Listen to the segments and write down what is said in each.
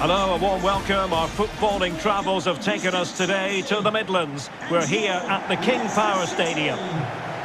Hello, a warm welcome. Our footballing travels have taken us today to the Midlands. We're here at the King Power Stadium.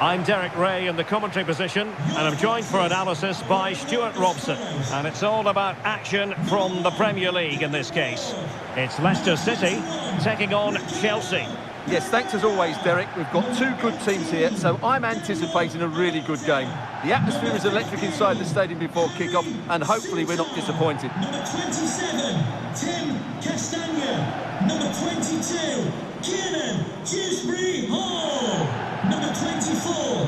I'm Derek Ray in the commentary position, and I'm joined for analysis by Stuart Robson. And it's all about action from the Premier League in this case. It's Leicester City taking on Chelsea. Yes, thanks as always, Derek. We've got two good teams here, so I'm anticipating a really good game. The atmosphere is electric inside the stadium before kick-off, and hopefully we're not disappointed. Number 27, Tim Castagna. Number 22, Kieran Dewsbury Hall. Number 24,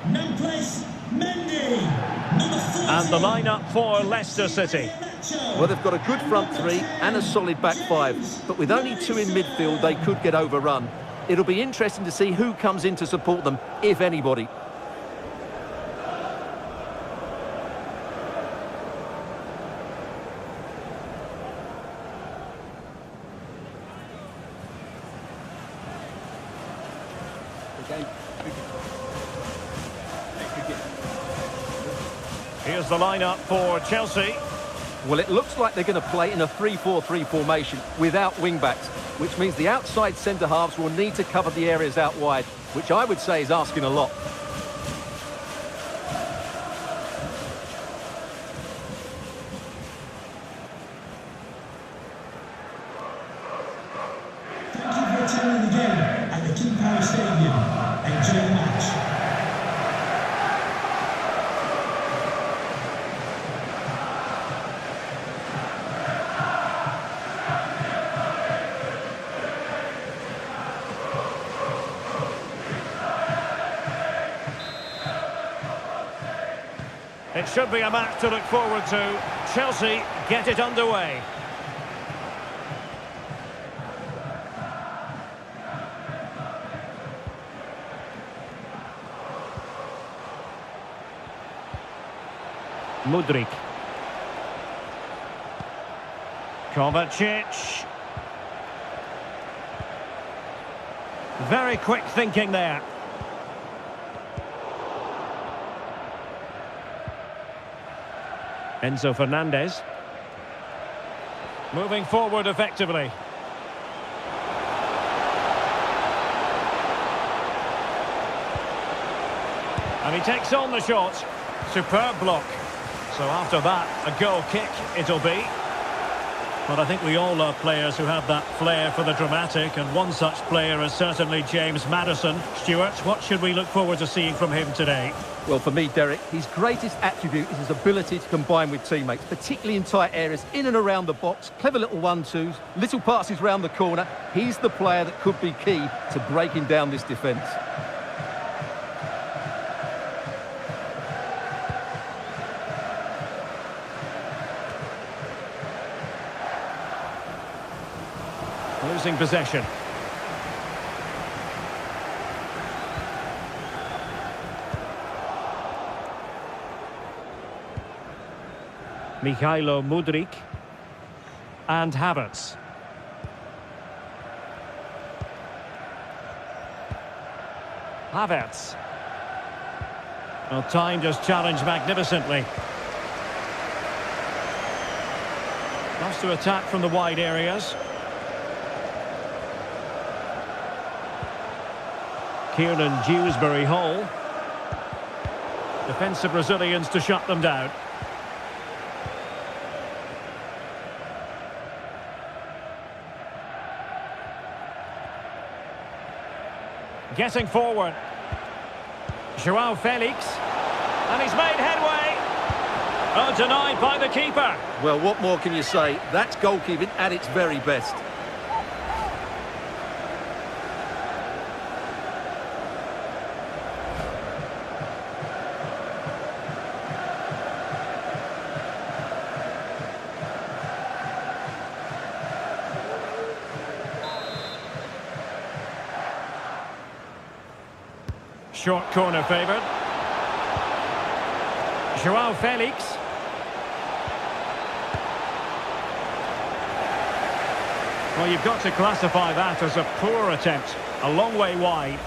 Nampres Mendy. Number 40. And the lineup for Leicester City. Well, they've got a good front three and a solid back five, but with only two in midfield, they could get overrun. It'll be interesting to see who comes in to support them, if anybody. Here's the lineup for Chelsea. Well, it looks like they're going to play in a 3-4-3 formation without wing-backs, which means the outside centre-halves will need to cover the areas out wide, which I would say is asking a lot. Thank you for attending the game at the King Power Stadium. Enjoy the match. It should be a match to look forward to. Chelsea get it underway. Mudryk. Kovacic. Very quick thinking there. Enzo Fernandez. Moving forward effectively. And he takes on the shot. Superb block. So after that, a goal kick it'll be. But I think we all love players who have that flair for the dramatic, and one such player is certainly James Maddison. Stuart, what should we look forward to seeing from him today? Well, for me, Derek, his greatest attribute is his ability to combine with teammates, particularly in tight areas, in and around the box, clever little 1-2s, little passes round the corner. He's the player that could be key to breaking down this defence. Losing possession. Mikhailo Mudryk and Havertz. Havertz. Well, timed his challenge magnificently. Loves to attack from the wide areas. Kieran Dewsbury Hall. Defensive Brazilians to shut them down. Getting forward. Joao Felix. And he's made headway. Oh, denied by the keeper. Well, what more can you say? That's goalkeeping at its very best. Short corner favoured. Joao Felix. Well, you've got to classify that as a poor attempt. A long way wide.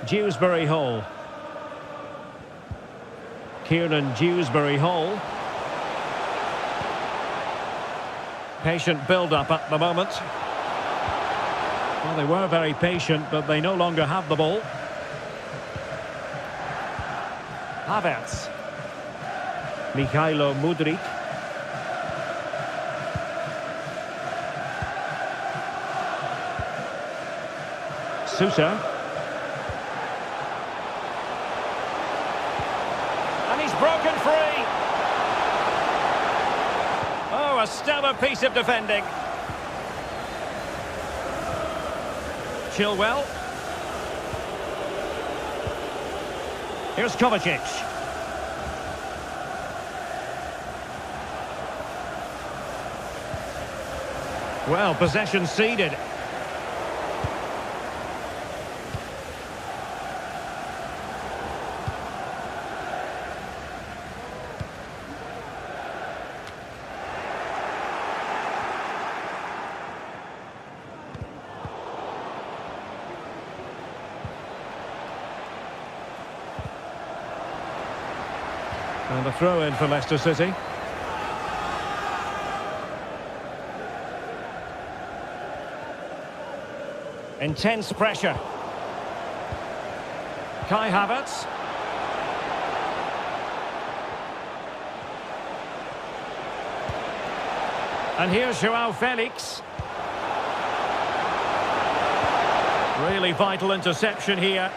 Dewsbury Hall. Kieran Dewsbury Hall. Patient build-up at the moment. Well, they were very patient, but they no longer have the ball. Havertz. Mikhailo Mudryk. Sousa. And he's broken free. Oh, a stellar piece of defending. Chilwell. Here's Kovacic. Well, possession ceded. And a throw-in for Leicester City. Intense pressure. Kai Havertz. And here's João Felix. Really vital interception here.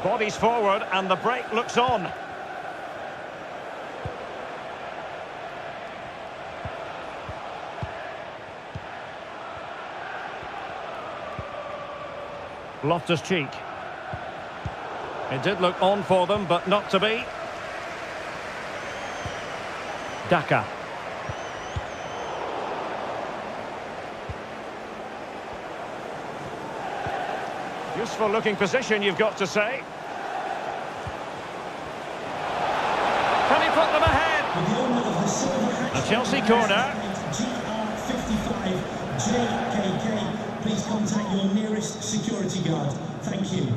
Bodies forward and the break looks on. Loftus-Cheek. It did look on for them, but not to be. Daka. Useful looking position, you've got to say. Can he put them ahead? A Chelsea corner. GR55 JKK. Please contact your nearest security guard. Thank you.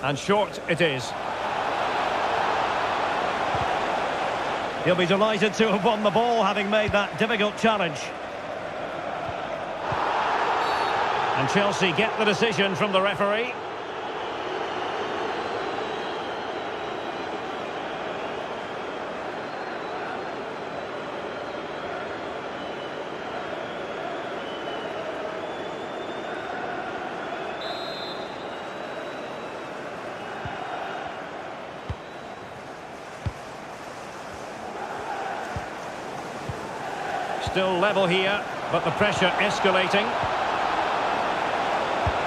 And short it is. He'll be delighted to have won the ball, having made that difficult challenge. And Chelsea get the decision from the referee. Still level here, but the pressure escalating.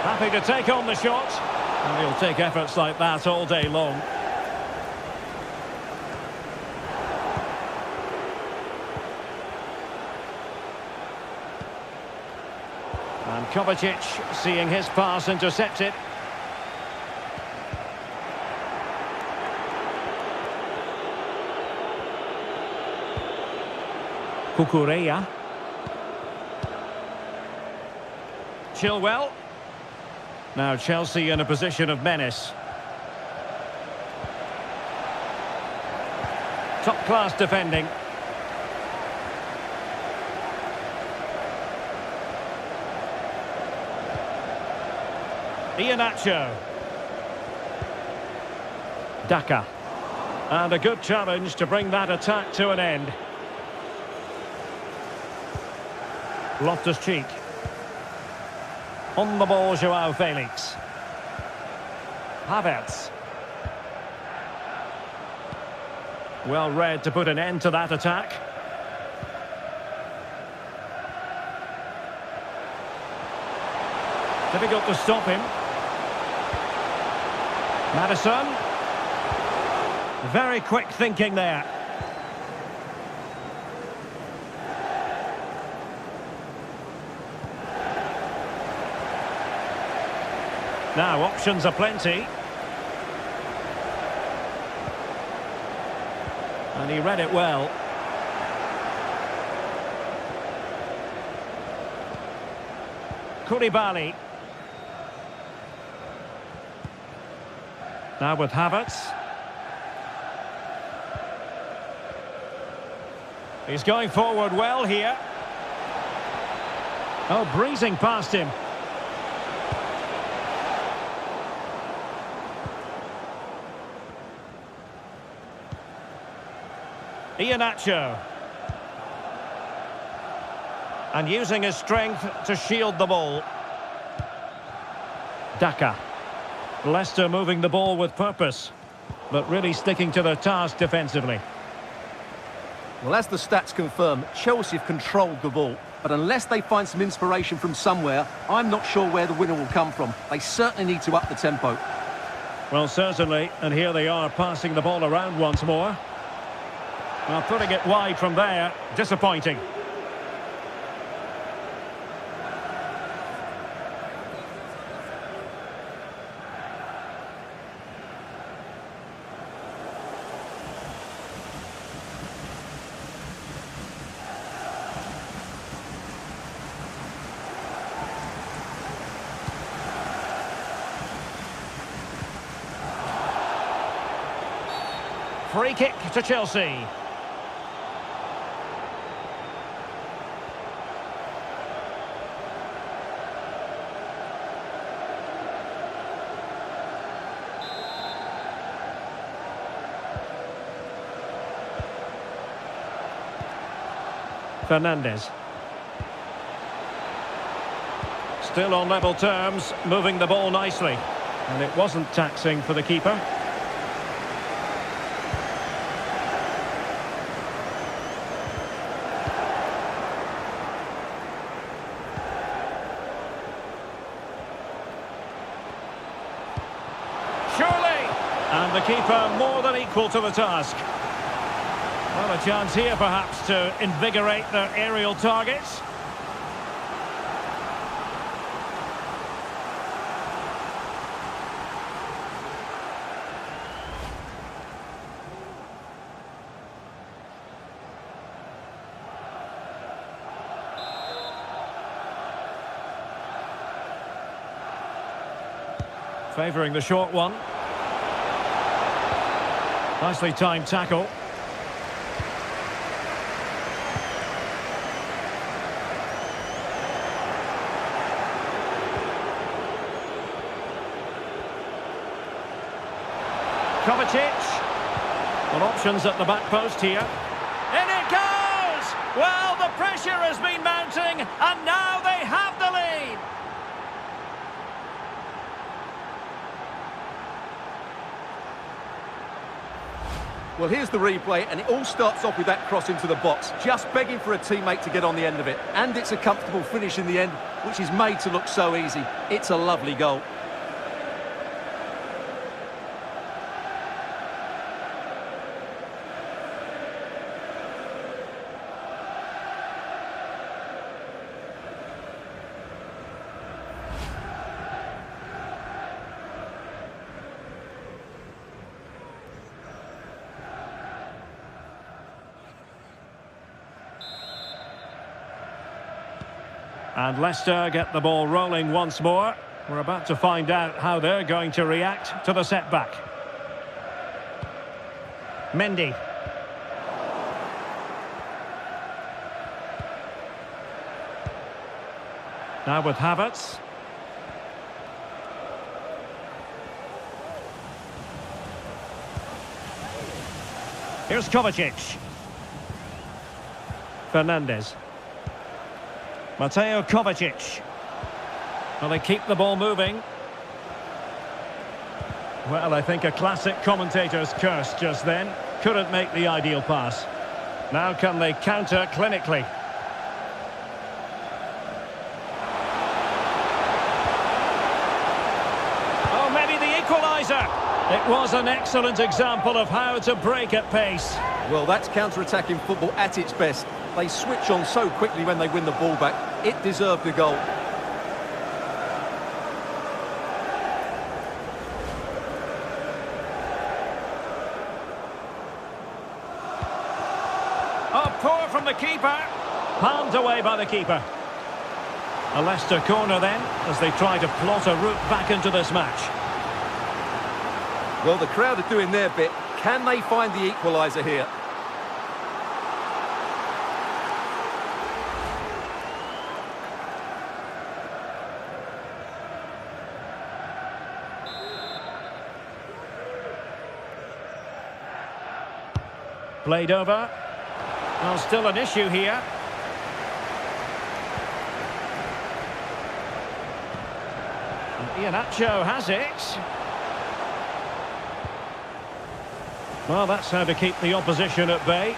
Happy to take on the shot. And he'll take efforts like that all day long. And Kovacic seeing his pass intercepted. Cucurella. Chilwell. Now Chelsea in a position of menace. Top-class defending. Iheanacho. Daka. And a good challenge to bring that attack to an end. Loftus-Cheek. On the ball, João Felix. Havertz. Well read to put an end to that attack. Difficult to stop him. Maddison. Very quick thinking there. Now, options are plenty. And he read it well. Koulibaly. Now with Havertz. He's going forward well here. Oh, breezing past him. Iheanacho. And using his strength to shield the ball. Daka. Leicester moving the ball with purpose, but really sticking to their task defensively. Well, as the stats confirm, Chelsea have controlled the ball, but unless they find some inspiration from somewhere, I'm not sure where the winner will come from. They certainly need to up the tempo. Well, certainly, and here they are passing the ball around once more. Well, putting it wide from there, disappointing. Free kick to Chelsea. Fernandes. Still on level terms, moving the ball nicely. And it wasn't taxing for the keeper. And the keeper more than equal to the task. Well, a chance here perhaps to invigorate their aerial targets. Favouring the short one. Nicely timed tackle. Kovacic. Well, options at the back post here. In it goes! Well, the pressure has been mounting, and now they have the lead. Well, here's the replay, and it all starts off with that cross into the box, just begging for a teammate to get on the end of it. And it's a comfortable finish in the end, which is made to look so easy. It's a lovely goal. And Leicester get the ball rolling once more. We're about to find out how they're going to react to the setback. Mendy. Now with Havertz. Here's Kovacic. Fernandes. Mateo Kovacic. Well, they keep the ball moving. Well, I think a classic commentator's curse just then. Couldn't make the ideal pass. Now can they counter clinically? Oh, maybe the equaliser. It was an excellent example of how to break at pace. Well, that's counter-attacking football at its best. They switch on so quickly when they win the ball back. It deserved a goal. from the keeper. Palmed away by the keeper. A Leicester corner then, as they try to plot a route back into this match. Well, the crowd are doing their bit. Can they find the equaliser here? Played over. Well, still an issue here. Iheanacho has it. Well, that's how to keep the opposition at bay.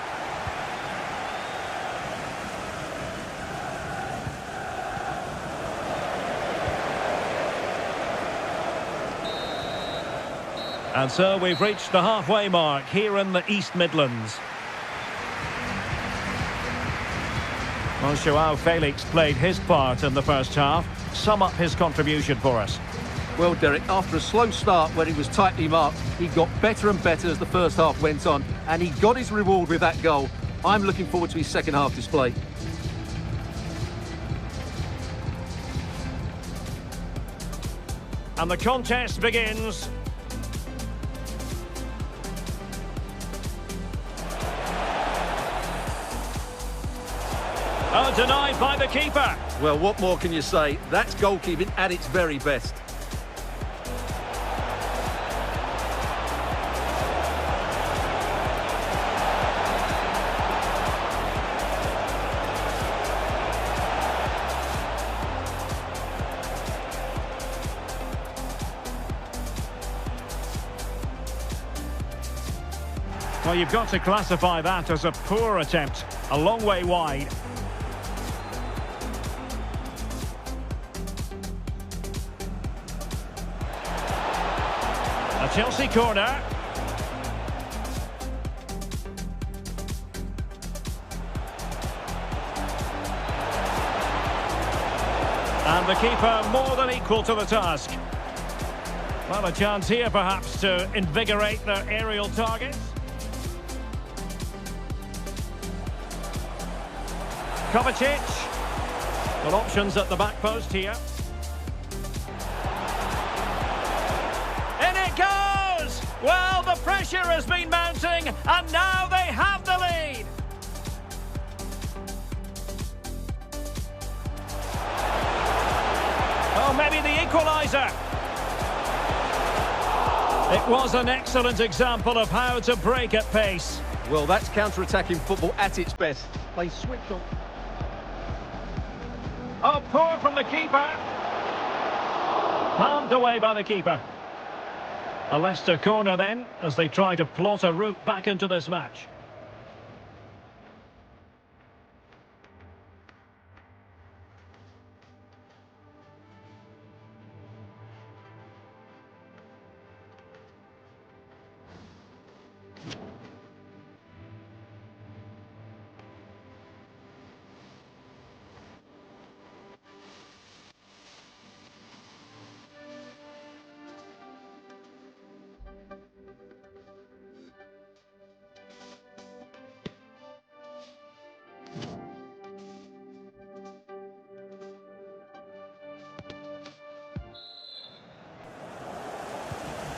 And so we've reached the halfway mark here in the East Midlands. Well, Joao Felix played his part in the first half. Sum up his contribution for us. Well, Derek, after a slow start where he was tightly marked, he got better and better as the first half went on, and he got his reward with that goal. I'm looking forward to his second half display. And the contest begins. Oh, denied by the keeper. Well, what more can you say? That's goalkeeping at its very best. Well, you've got to classify that as a poor attempt. A long way wide. A Chelsea corner. And the keeper more than equal to the task. Well, a chance here perhaps to invigorate their aerial targets. Kovacic. Well, options at the back post here. In it goes! Well, the pressure has been mounting, and now they have the lead. Oh, maybe the equaliser. It was an excellent example of how to break at pace. Well, that's counter-attacking football at its best. They switch on. Oh, poor from the keeper. Palmed away by the keeper. A Leicester corner then, as they try to plot a route back into this match.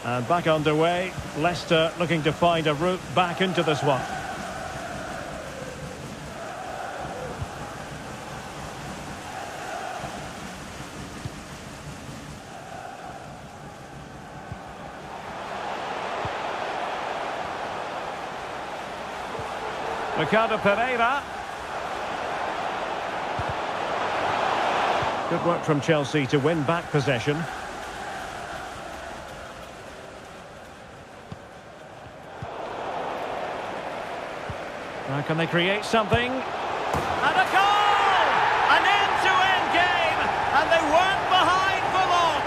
And back underway, Leicester looking to find a route back into this one. Ricardo Pereira. Good work from Chelsea to win back possession. Now can they create something? And a goal! An end-to-end game, and they weren't behind for long.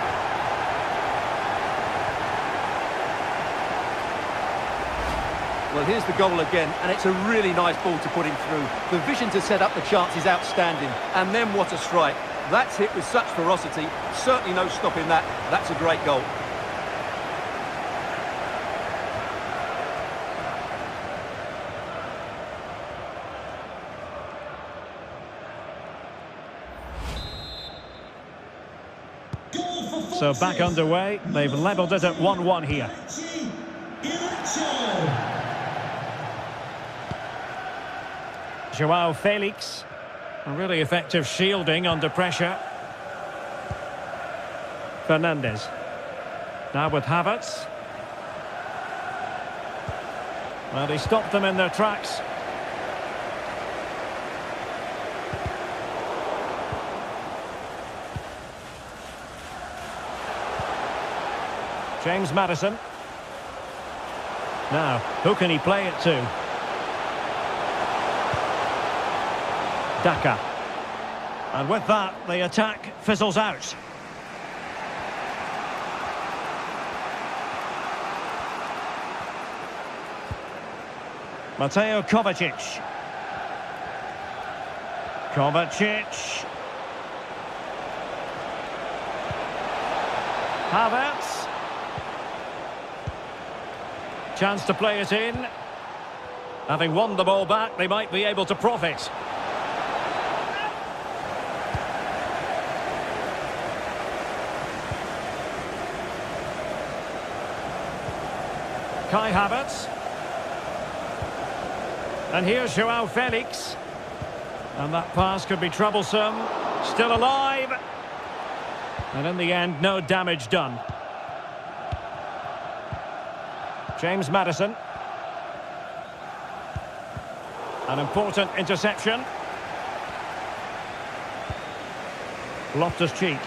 Well, here's the goal again, and it's a really nice ball to put him through. The vision to set up the chance is outstanding, and then what a strike. That's hit with such ferocity, certainly no stopping that. That's a great goal. So back underway. They've levelled it at 1-1 here. Joao Felix. A really effective shielding under pressure. Fernandes. Now with Havertz. Well, he stopped them in their tracks. James Maddison. Now, who can he play it to? Daka. And with that, the attack fizzles out. Mateo Kovacic. Kovacic. Havertz. Chance to play it in. Having won the ball back, they might be able to profit. Kai Havertz. And here's Joao Felix. And that pass could be troublesome. Still alive. And in the end, no damage done. James Maddison. An important interception. Loftus-Cheek.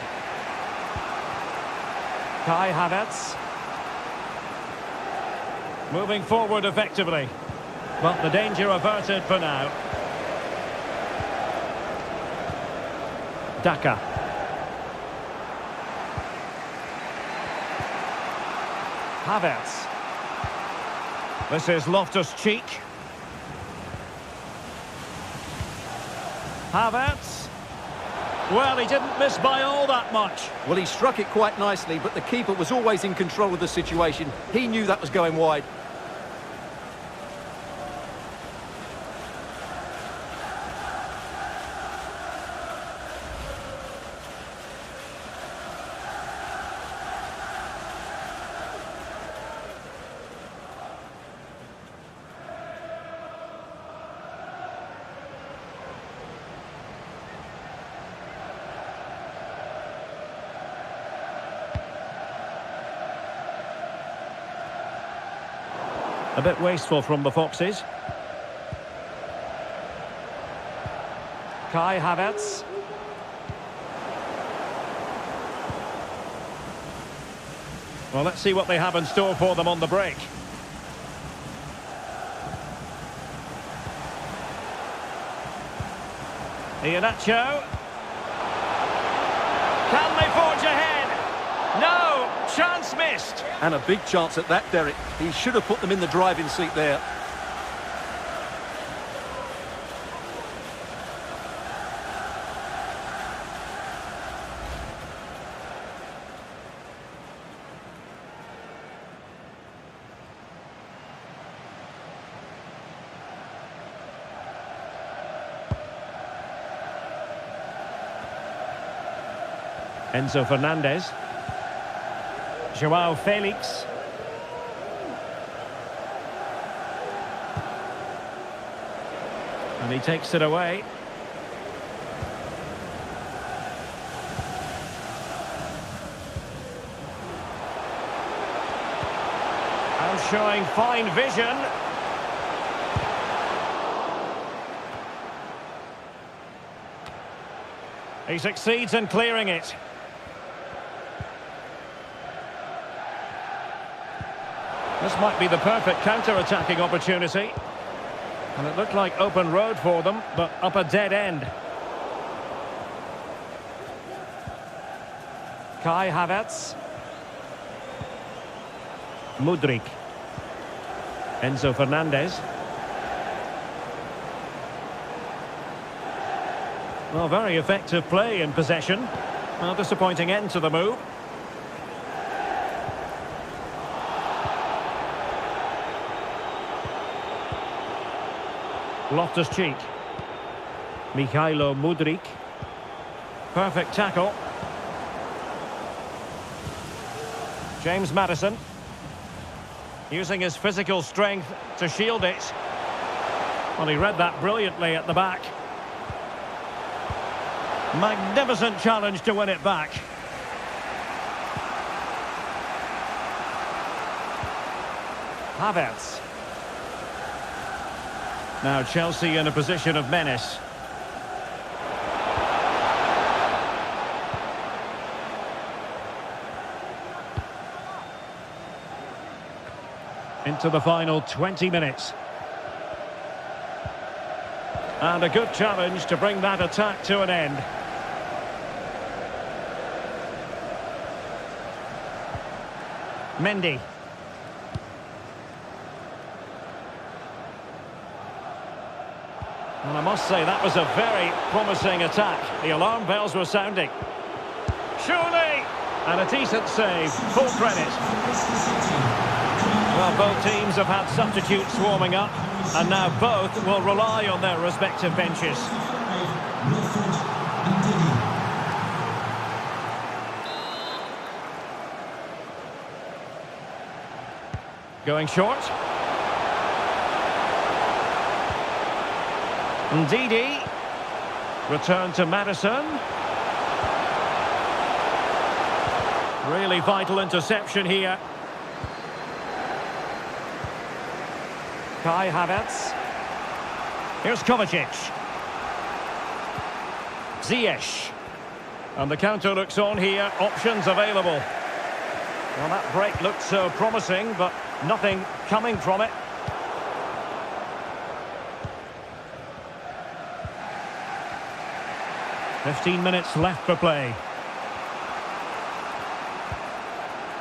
Kai Havertz. Moving forward effectively. But the danger averted for now. Daka. Havertz. This is Loftus-Cheek. Havertz. Well, he didn't miss by all that much. Well, he struck it quite nicely, but the keeper was always in control of the situation. He knew that was going wide. A bit wasteful from the Foxes. Kai Havertz. Well, let's see what they have in store for them on the break. Iheanacho. Can they forge ahead? No! Chance missed. And a big chance at that, Derek. He should have put them in the driving seat there. Enzo Fernandez. Joao Felix. And he takes it away. And showing fine vision. He succeeds in clearing it. This might be the perfect counter-attacking opportunity. And it looked like open road for them, but up a dead end. Kai Havertz. Mudryk. Enzo Fernandez. Well, very effective play in possession. Well, disappointing end to the move. Loftus-Cheek. Mikhailo Mudryk. Perfect tackle. James Maddison. Using his physical strength to shield it. Well, he read that brilliantly at the back. Magnificent challenge to win it back. Havertz. Now Chelsea in a position of menace. Into the final 20 minutes. And a good challenge to bring that attack to an end. Mendy. And I must say that was a very promising attack. The alarm bells were sounding. Surely! And a decent save. Full credit. Well, both teams have had substitutes warming up, and now both will rely on their respective benches. Going short. Ndidi. Return to Maddison. Really vital interception here. Kai Havertz. Here's Kovacic. Ziyech. And the counter looks on here. Options available. Well, that break looked so promising, but nothing coming from it. "15 minutes left for play.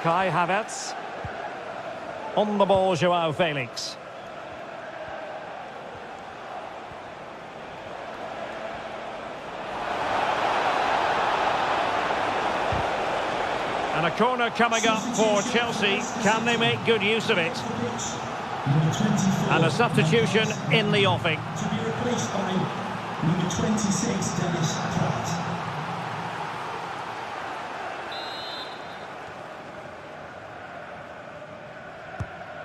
Kai Havertz. On the ball, Joao Felix. And a corner coming up for Chelsea. Can they make good use of it? And a substitution in the offing. To be replaced by number 26, Dennis Pratt.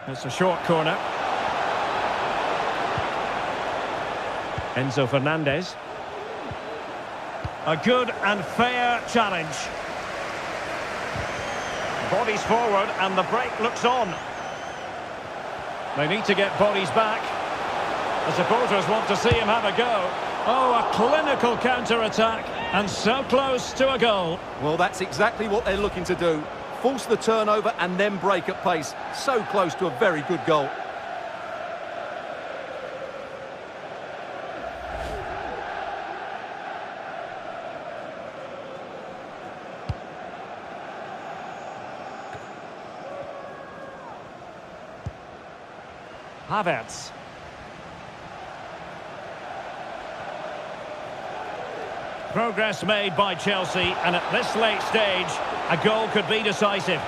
It's a short corner. Enzo Fernandez. A good and fair challenge. Bodies forward and the break looks on. They need to get bodies back. The supporters want to see him have a go. Oh, a clinical counter-attack and so close to a goal. Well, that's exactly what they're looking to do. Force the turnover and then break at pace. So close to a very good goal. Havertz. Progress made by Chelsea, and at this late stage, a goal could be decisive.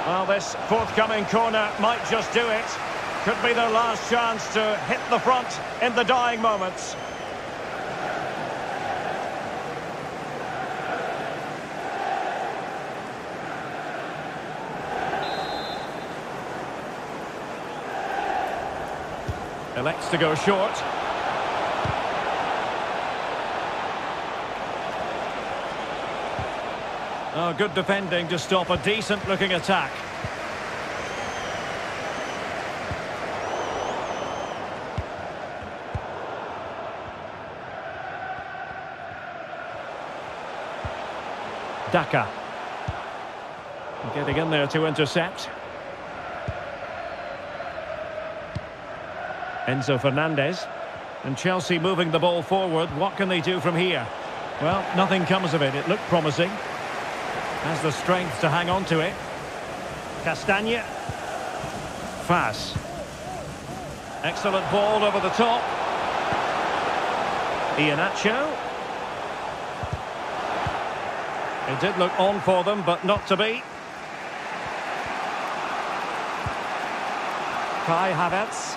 Well, this forthcoming corner might just do it. Could be their last chance to hit the front in the dying moments. Elects to go short. Oh, good defending to stop a decent-looking attack. Daka. Getting in there to intercept. Enzo Fernandez. And Chelsea moving the ball forward. What can they do from here? Well, nothing comes of it. It looked promising. Has the strength to hang on to it. Castagne. Fas. Excellent ball over the top. Iheanacho. It did look on for them, but not to be. Kai Havertz.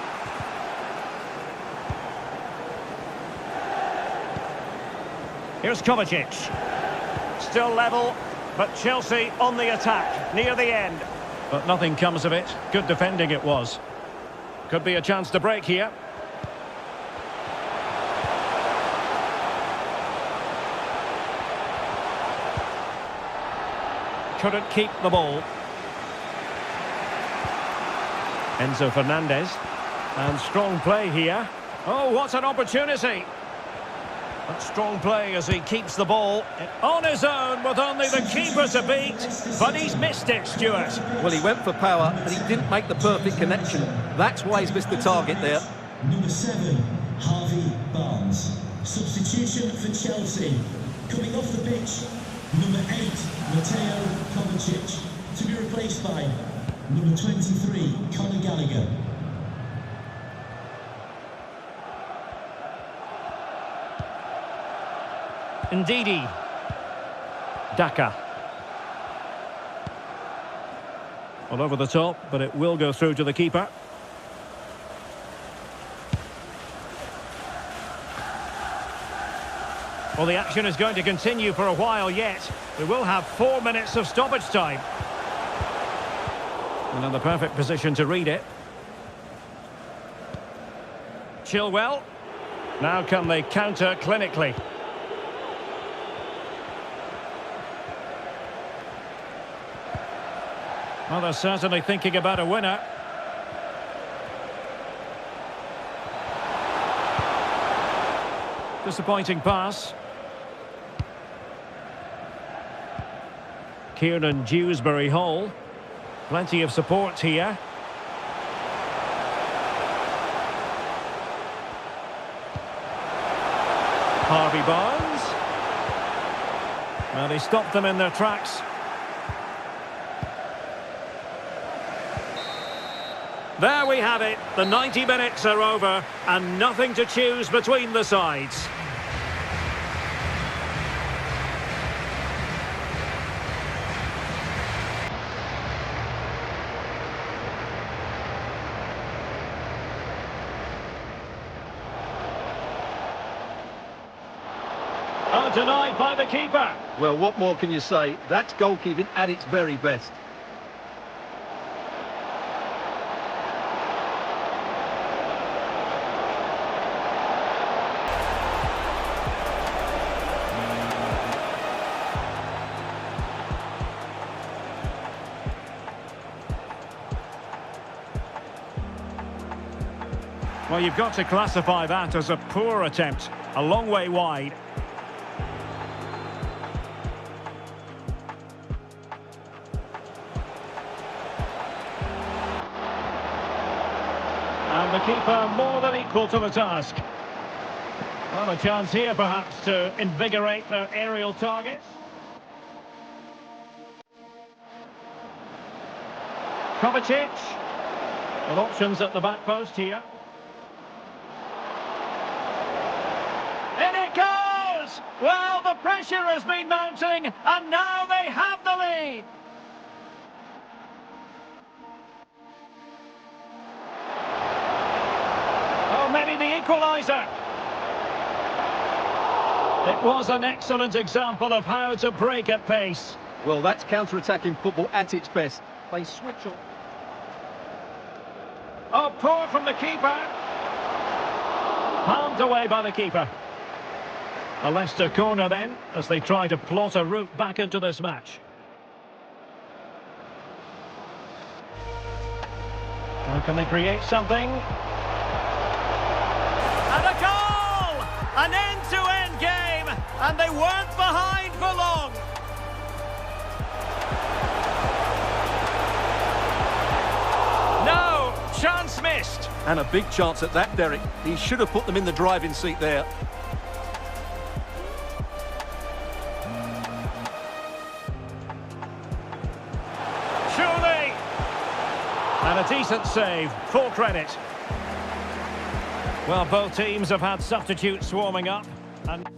Here's Kovacic. Still level. But Chelsea on the attack, near the end. But nothing comes of it. Good defending it was. Could be a chance to break here. Couldn't keep the ball. Enzo Fernandez. And strong play here. Oh, what an opportunity. But strong play as he keeps the ball on his own with only the keeper to beat. But he's missed it, Stuart. Well, he went for power, but he didn't make the perfect connection. That's why he's missed the target there. Number 7, Harvey Barnes. Substitution for Chelsea. Coming off the pitch, number 8, Mateo Kovacic. To be replaced by number 23, Conor Gallagher. Ndidi. Daka. Well, over the top, but it will go through to the keeper. Well, the action is going to continue for a while yet. We will have 4 minutes of stoppage time. And in the perfect position to read it. Chilwell. Now can they counter clinically? Well, they're certainly thinking about a winner. Disappointing pass. Kieran Dewsbury-Hall. Plenty of support here. Harvey Barnes. Well, they stopped them in their tracks. There we have it. The 90 minutes are over and nothing to choose between the sides. Oh, denied by the keeper. Well, what more can you say? That's goalkeeping at its very best. Well, you've got to classify that as a poor attempt. A long way wide. And the keeper more than equal to the task. Well, a chance here perhaps to invigorate their aerial targets. Kovacic. With options at the back post here. In it goes! Well, the pressure has been mounting, and now they have the lead. Oh, maybe the equaliser. It was an excellent example of how to break at pace. Well, that's counter-attacking football at its best. They switch on. Oh, poor from the keeper. Palmed away by the keeper. A Leicester corner then, as they try to plot a route back into this match. How can they create something? And a goal! An end-to-end game, and they weren't behind for long. No, chance missed. And a big chance at that, Derek. He should have put them in the driving seat there. Surely! And a decent save, full credit. Well, both teams have had substitutes swarming up. And